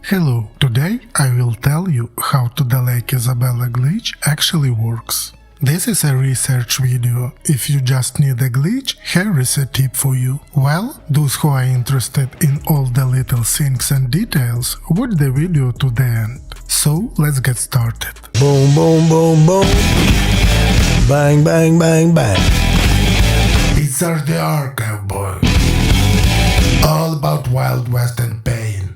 Hello, today I will tell you how the Lake Isabella glitch actually works. This is a research video. If you just need a glitch, here is a tip for you. Well, those who are interested in all the little things and details, watch the video to the end. So, let's get started. Boom, boom, boom, boom. Bang, bang, bang, bang. It's the Archive Boy. All about Wild West and pain.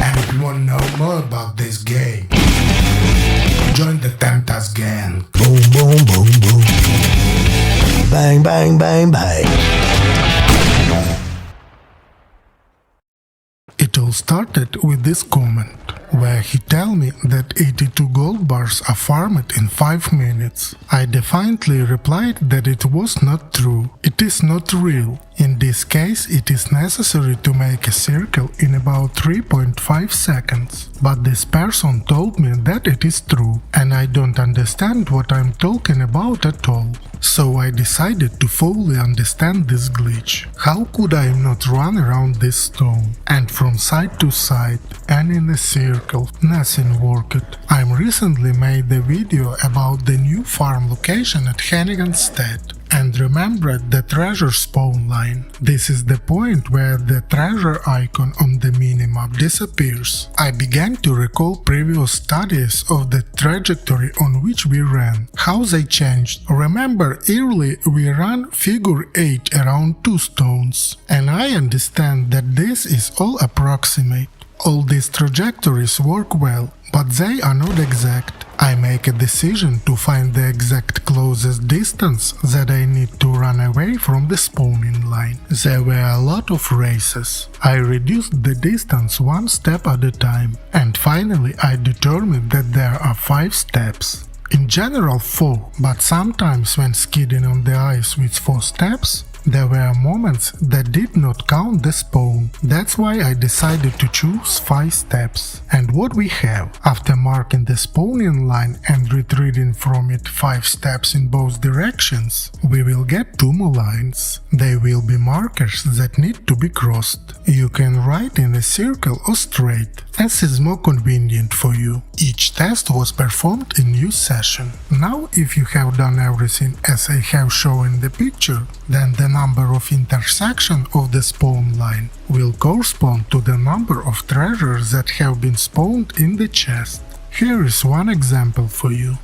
And if you want to know more about this game, join the Temptas gang. Boom, boom, boom, boom. Bang, bang, bang, bang. It all started with this comment, where he tell me that 82 gold bars are farmed in 5 minutes. I defiantly replied that it was not true. It is not real. In this case, it is necessary to make a circle in about 3.5 seconds. But this person told me that it is true, and I don't understand what I'm talking about at all. So I decided to fully understand this glitch. How could I not run around this stone, and from side to side, and in a circle? Nothing worked. I recently made a video about the new farm location at Henniganstead, and remembered the treasure spawn line. This is the point where the treasure icon on the minimap disappears. I began to recall previous studies of the trajectory on which we ran, how they changed. Remember, early we ran figure 8 around 2 stones, and I understand that this is all approximate. All these trajectories work well, but they are not exact. I make a decision to find the exact closest distance that I need to run away from the spawning line. There were a lot of races. I reduced the distance one step at a time, and finally I determined that there are 5 steps. In general 4, but sometimes when skidding on the ice with 4 steps, there were moments that did not count the spawn. That's why I decided to choose 5 steps. And what we have, after marking the spawning line and retreating from it 5 steps in both directions, we will get 2 more lines. They will be markers that need to be crossed. You can write in a circle or straight, as is more convenient for you. Each test was performed in new session. Now, if you have done everything as I have shown in the picture, then the number of intersection of the spawn line will correspond to the number of treasures that have been spawned in the chest. Here is one example for you.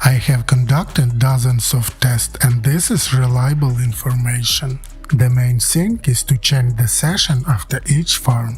I have conducted dozens of tests, and this is reliable information. The main thing is to change the session after each farm.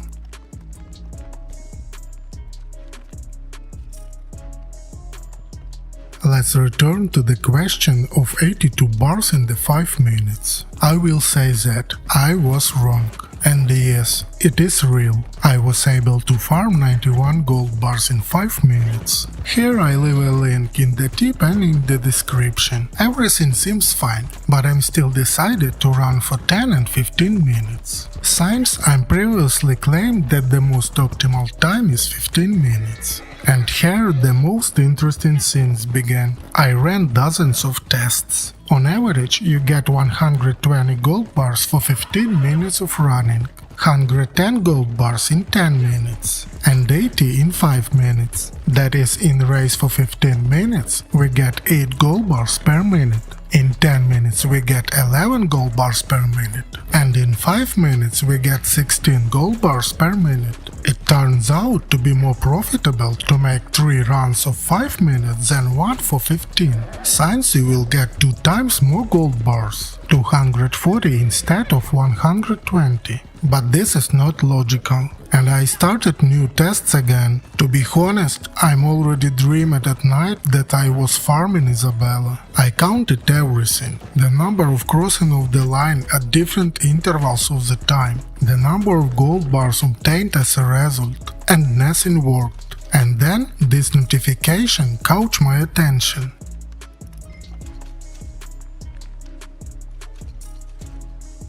Let's return to the question of 82 bars in the 5 minutes. I will say that I was wrong. And yes, it is real. I was able to farm 91 gold bars in 5 minutes. Here I leave a link in the tip and in the description. Everything seems fine, but I'm still decided to run for 10 and 15 minutes. Since I previously claimed that the most optimal time is 15 minutes. And here the most interesting things began. I ran dozens of tests. On average, you get 120 gold bars for 15 minutes of running, 110 gold bars in 10 minutes, and 80 in 5 minutes. That is, in race for 15 minutes, we get 8 gold bars per minute. In 10 minutes we get 11 gold bars per minute, and in 5 minutes we get 16 gold bars per minute. It turns out to be more profitable to make 3 runs of 5 minutes than 1 for 15, since you will get 2 times more gold bars, 240 instead of 120. But this is not logical, and I started new tests again. To be honest, I'm already dreaming at night that I was farming Isabella. I counted everything, the number of crossing of the line at different intervals of the time, the number of gold bars obtained as a result, and nothing worked. And then this notification caught my attention.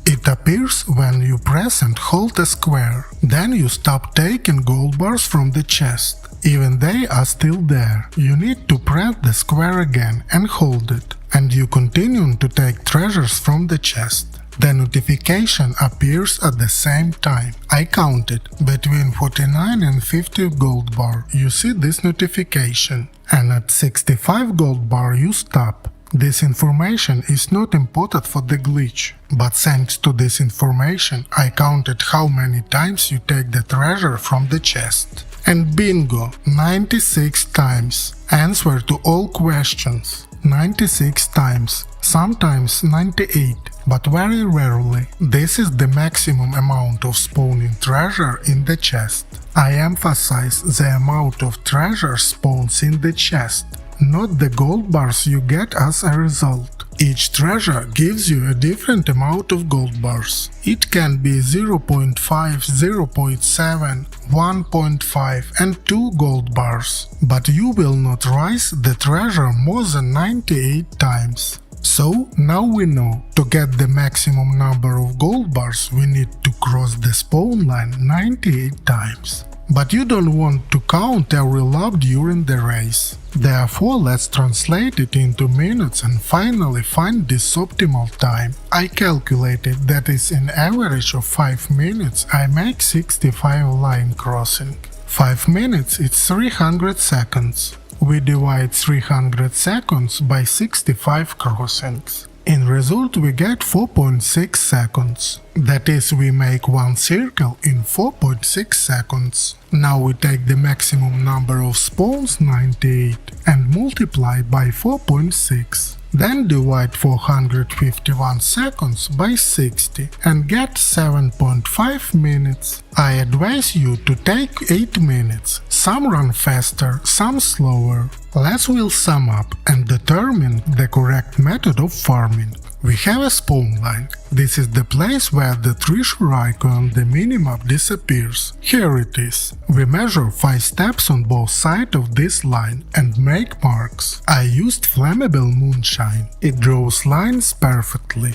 It appears when you press and hold a square. Then you stop taking gold bars from the chest. Even they are still there. You need to press the square again and hold it. And you continue to take treasures from the chest. The notification appears at the same time. I counted between 49 and 50 gold bar. You see this notification. And at 65 gold bar you stop. This information is not important for the glitch, but thanks to this information I counted how many times you take the treasure from the chest. And bingo! 96 times. Answer to all questions. 96 times. Sometimes 98, but very rarely. This is the maximum amount of spawning treasure in the chest. I emphasize the amount of treasure spawns in the chest, not the gold bars you get as a result. Each treasure gives you a different amount of gold bars. It can be 0.5, 0.7, 1.5 and 2 gold bars, but you will not rise the treasure more than 98 times. So now we know, to get the maximum number of gold bars we need to cross the spawn line 98 times. But you don't want to count every lap during the race. Therefore, let's translate it into minutes and finally find this optimal time. I calculated that is an average of 5 minutes I make 65 line crossing. 5 minutes it's 300 seconds. We divide 300 seconds by 65 crossings. In result we get 4.6 seconds. That is, we make one circle in 4.6 seconds. Now we take the maximum number of spawns, 98, and multiply by 4.6. Then divide 451 seconds by 60 and get 7.5 minutes. I advise you to take 8 minutes. Some run faster, some slower. Let's will sum up and determine the correct method of farming. We have a spawn line. This is the place where the treasure icon on the minimap disappears. Here it is. We measure 5 steps on both sides of this line and make marks. I used flammable moonshine. It draws lines perfectly.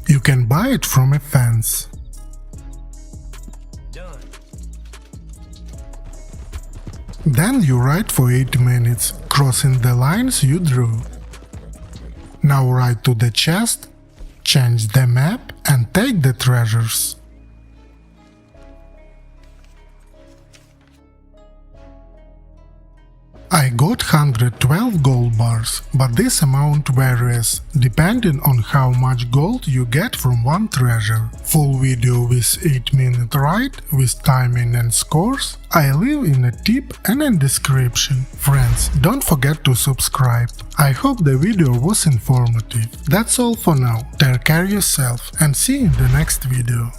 You can buy it from a fence. Then you ride for 8 minutes, crossing the lines you drew. Now ride to the chest, change the map and take the treasures. I got 112 gold bars, but this amount varies depending on how much gold you get from one treasure. Full video with 8-minute ride with timing and scores I leave in a tip and in description. Friends, don't forget to subscribe. I hope the video was informative. That's all for now. Take care of yourself and see you in the next video.